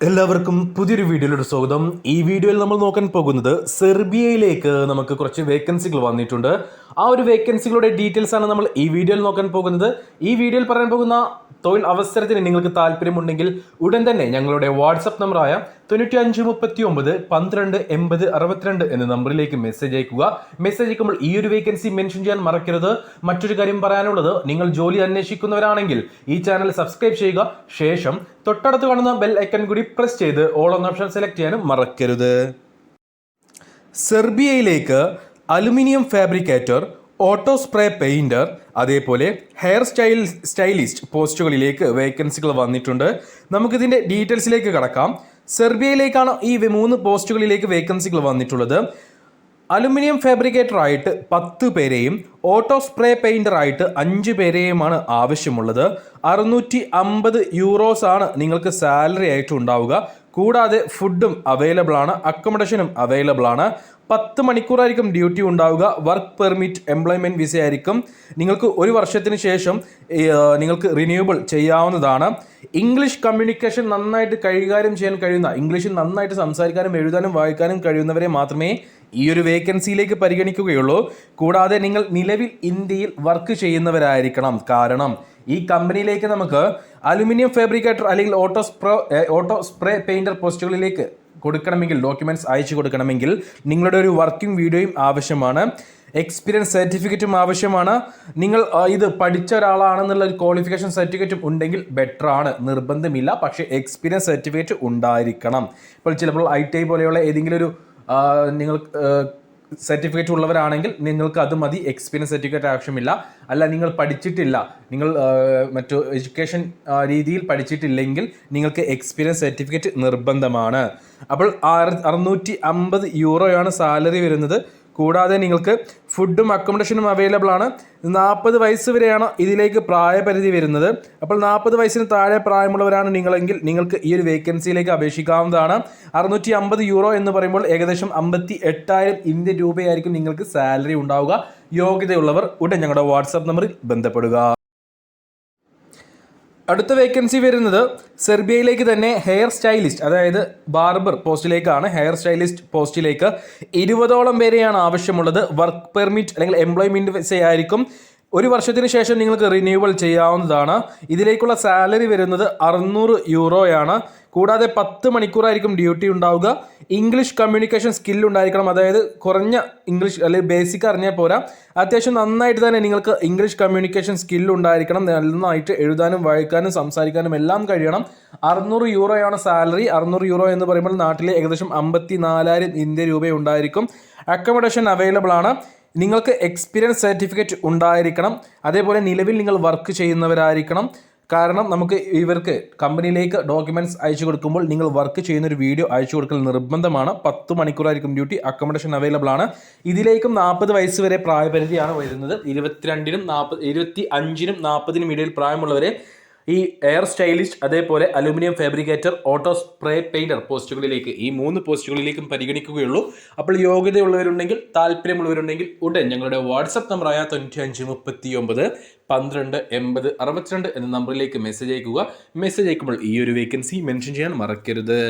എല്ലാവർക്കും പുതിയൊരു വീഡിയോയിലൂടെ സ്വാഗതം. ഈ വീഡിയോയിൽ നമ്മൾ നോക്കാൻ പോകുന്നത് സെർബിയയിലേക്ക് നമുക്ക് കുറച്ച് വേക്കൻസികൾ വന്നിട്ടുണ്ട്. ആ ഒരു വേക്കൻസികളുടെ ഡീറ്റെയിൽസ് ആണ് നമ്മൾ ഈ വീഡിയോയിൽ നോക്കാൻ പോകുന്നത്. ഈ വീഡിയോയിൽ പറയാൻ പോകുന്ന തൊഴിൽ അവസരത്തിന് നിങ്ങൾക്ക് താല്പര്യമുണ്ടെങ്കിൽ ഉടൻ തന്നെ ഞങ്ങളുടെ വാട്സപ്പ് നമ്പറായ 9539128062 എന്ന നമ്പറിലേക്ക് മെസ്സേജ് അയക്കുക. മെസ്സേജ് അയക്കുമ്പോൾ ഈ ഒരു വേക്കൻസി മെൻഷൻ ചെയ്യാൻ മറക്കരുത്. മറ്റൊരു കാര്യം പറയാനുള്ളത്, നിങ്ങൾ ജോലി അന്വേഷിക്കുന്നവരാണെങ്കിൽ ഈ ചാനൽ സബ്സ്ക്രൈബ് ചെയ്യുക. ശേഷം തൊട്ടടുത്ത് കാണുന്ന ബെൽ ഐക്കൺ കൂടി പ്രസ് ചെയ്ത് ഓൾ എന്ന ഓപ്ഷൻ സെലക്ട് ചെയ്യാനും മറക്കരുത്. സെർബിയയിലേക്ക് aluminium fabricator, auto spray painter, അതേപോലെ ഹെയർ സ്റ്റൈലിസ്റ്റ് പോസ്റ്റുകളിലേക്ക് വേക്കൻസികൾ വന്നിട്ടുണ്ട്. നമുക്കിതിൻ്റെ ഡീറ്റെയിൽസിലേക്ക് കടക്കാം. സെർബിയയിലേക്കാണ് ഈ 3 പോസ്റ്റുകളിലേക്ക് വേക്കൻസികൾ വന്നിട്ടുള്ളത്. അലുമിനിയം ഫാബ്രിക്കേറ്റർ ആയിട്ട് 10 പേരെയും ഓട്ടോ സ്പ്രേ പെയിന്റർ ആയിട്ട് 5 പേരെയുമാണ് ആവശ്യമുള്ളത്. 650 യൂറോസ് ആണ് നിങ്ങൾക്ക് സാലറി ആയിട്ട് ഉണ്ടാവുക. കൂടാതെ ഫുഡും അവൈലബിൾ ആണ്, അക്കോമഡേഷനും അവൈലബിൾ ആണ്. 10 മണിക്കൂറായിരിക്കും ഡ്യൂട്ടി ഉണ്ടാവുക. വർക്ക് പെർമിറ്റ്, എംപ്ലോയ്മെൻറ്റ് വിസ ആയിരിക്കും. നിങ്ങൾക്ക് 1 വർഷത്തിന് ശേഷം നിങ്ങൾക്ക് റിന്യൂവബിൾ ചെയ്യാവുന്നതാണ്. ഇംഗ്ലീഷ് കമ്മ്യൂണിക്കേഷൻ നന്നായിട്ട് കൈകാര്യം ചെയ്യാൻ കഴിയുന്ന, ഇംഗ്ലീഷിൽ നന്നായിട്ട് സംസാരിക്കാനും എഴുതാനും വായിക്കാനും കഴിയുന്നവരെ മാത്രമേ ഈ ഒരു വേക്കൻസിയിലേക്ക് പരിഗണിക്കുകയുള്ളൂ. കൂടാതെ നിങ്ങൾ നിലവിൽ ഇന്ത്യയിൽ വർക്ക് ചെയ്യുന്നവരായിരിക്കണം. കാരണം ഈ കമ്പനിയിലേക്ക് നമുക്ക് അലുമിനിയം ഫാബ്രിക്കേറ്റർ അല്ലെങ്കിൽ ഓട്ടോ സ്പ്രേ പെയിന്റർ പോസ്റ്റുകളിലേക്ക് കൊടുക്കണമെങ്കിൽ, ഡോക്യുമെന്റ്സ് അയച്ചു കൊടുക്കണമെങ്കിൽ നിങ്ങളുടെ ഒരു വർക്കിംഗ് വീഡിയോയും ആവശ്യമാണ്. എക്സ്പീരിയൻസ് സർട്ടിഫിക്കറ്റും ആവശ്യമാണ്. നിങ്ങൾ ഇത് പഠിച്ച ഒരാളാണെന്നുള്ള ഒരു ക്വാളിഫിക്കേഷൻ സർട്ടിഫിക്കറ്റും ഉണ്ടെങ്കിൽ ബെറ്റർ ആണ്. നിർബന്ധമില്ല, പക്ഷേ എക്സ്പീരിയൻസ് സർട്ടിഫിക്കറ്റ് ഉണ്ടായിരിക്കണം. ഇപ്പോൾ ചിലപ്പോൾ ITI പോലെയുള്ള ഏതെങ്കിലും ഒരു നിങ്ങൾ സർട്ടിഫിക്കറ്റ് ഉള്ളവരാണെങ്കിൽ നിങ്ങൾക്ക് അത് മതി. എക്സ്പീരിയൻസ് സർട്ടിഫിക്കറ്റ് ആവശ്യമില്ല. അല്ല, നിങ്ങൾ പഠിച്ചിട്ടില്ല, നിങ്ങൾ മറ്റു എഡ്യൂക്കേഷൻ രീതിയിൽ പഠിച്ചിട്ടില്ലെങ്കിൽ നിങ്ങൾക്ക് എക്സ്പീരിയൻസ് സർട്ടിഫിക്കറ്റ് നിർബന്ധമാണ്. അപ്പോൾ 650 യൂറോയാണ് സാലറി വരുന്നത്. കൂടാതെ നിങ്ങൾക്ക് ഫുഡും അക്കോമഡേഷനും അവൈലബിൾ ആണ്. 40 വയസ്സ് വരെയാണ് ഇതിലേക്ക് പ്രായപരിധി വരുന്നത്. അപ്പോൾ 40 വയസ്സിന് താഴെ പ്രായമുള്ളവരാണ് നിങ്ങളെങ്കിൽ നിങ്ങൾക്ക് ഈ ഒരു വേക്കൻസിയിലേക്ക് അപേക്ഷിക്കാവുന്നതാണ്. 650 യൂറോ എന്ന് പറയുമ്പോൾ ഏകദേശം 58,000 ഇന്ത്യൻ രൂപയായിരിക്കും നിങ്ങൾക്ക് സാലറി ഉണ്ടാവുക. യോഗ്യതയുള്ളവർ ഉടൻ ഞങ്ങളുടെ വാട്സാപ്പ് നമ്പറിൽ ബന്ധപ്പെടുക. അടുത്ത വേക്കൻസി വരുന്നത് സെർബിയയിലേക്ക് തന്നെ ഹെയർ സ്റ്റൈലിസ്റ്റ്, അതായത് ബാർബർ പോസ്റ്റിലേക്കാണ്. ഹെയർ സ്റ്റൈലിസ്റ്റ് പോസ്റ്റിലേക്ക് 20ഓളം പേരെയാണ് ആവശ്യമുള്ളത്. വർക്ക് പെർമിറ്റ് അല്ലെങ്കിൽ എംപ്ലോയ്മെൻറ്റ് വിസ ആയിരിക്കും. 1 വർഷത്തിന് ശേഷം നിങ്ങൾക്ക് റിന്യൂവൽ ചെയ്യാവുന്നതാണ്. ഇതിലേക്കുള്ള സാലറി വരുന്നത് 600 യൂറോയാണ്. കൂടാതെ 10 മണിക്കൂറായിരിക്കും ഡ്യൂട്ടി ഉണ്ടാവുക. ഇംഗ്ലീഷ് കമ്മ്യൂണിക്കേഷൻ സ്കിൽ ഉണ്ടായിരിക്കണം. അതായത് കുറഞ്ഞ ഇംഗ്ലീഷ് അല്ലെങ്കിൽ ബേസിക് അറിഞ്ഞാൽ പോരാ, അത്യാവശ്യം നന്നായിട്ട് തന്നെ നിങ്ങൾക്ക് ഇംഗ്ലീഷ് കമ്മ്യൂണിക്കേഷൻ സ്കിൽ ഉണ്ടായിരിക്കണം. നന്നായിട്ട് എഴുതാനും വായിക്കാനും സംസാരിക്കാനും എല്ലാം കഴിയണം. 600 യൂറോയാണ് സാലറി. 600 യൂറോ എന്ന് പറയുമ്പോൾ നാട്ടിലെ ഏകദേശം 54,000 ഇന്ത്യൻ രൂപ ഉണ്ടായിരിക്കും. അക്കോമഡേഷൻ അവൈലബിൾ ആണ്. നിങ്ങൾക്ക് എക്സ്പീരിയൻസ് സർട്ടിഫിക്കറ്റ് ഉണ്ടായിരിക്കണം. അതേപോലെ നിലവിൽ നിങ്ങൾ വർക്ക് ചെയ്യുന്നവരായിരിക്കണം. കാരണം നമുക്ക് ഇവർക്ക് കമ്പനിയിലേക്ക് ഡോക്യുമെന്റ്സ് അയച്ചു കൊടുക്കുമ്പോൾ നിങ്ങൾ വർക്ക് ചെയ്യുന്ന ഒരു വീഡിയോ അയച്ചു കൊടുക്കൽ നിർബന്ധമാണ്. 10 മണിക്കൂറായിരിക്കും ഡ്യൂട്ടി. അക്കോമഡേഷൻ അവൈലബിൾ ആണ്. ഇതിലേക്കും 40 വയസ്സ് വരെ പ്രായപരിധിയാണ് വരുന്നത്. 22-നും 25-നും 40-നും ഇടയിൽ പ്രായമുള്ളവരെ ഈ എയർ സ്റ്റൈലിസ്റ്റ്, അതേപോലെ aluminium fabricator, auto spray painter പോസ്റ്റുകളിലേക്ക്, ഈ 3 പോസ്റ്റുകളിലേക്കും പരിഗണിക്കുകയുള്ളൂ. അപ്പോൾ യോഗ്യതയുള്ളവരുണ്ടെങ്കിൽ, താല്പര്യമുള്ളവരുണ്ടെങ്കിൽ ഉടൻ ഞങ്ങളുടെ വാട്സപ്പ് നമ്പറായ 9539128062 എന്ന നമ്പറിലേക്ക് മെസ്സേജ് അയക്കുക. മെസ്സേജ് അയക്കുമ്പോൾ ഈ ഒരു വേക്കൻസി മെൻഷൻ ചെയ്യാൻ മറക്കരുത്.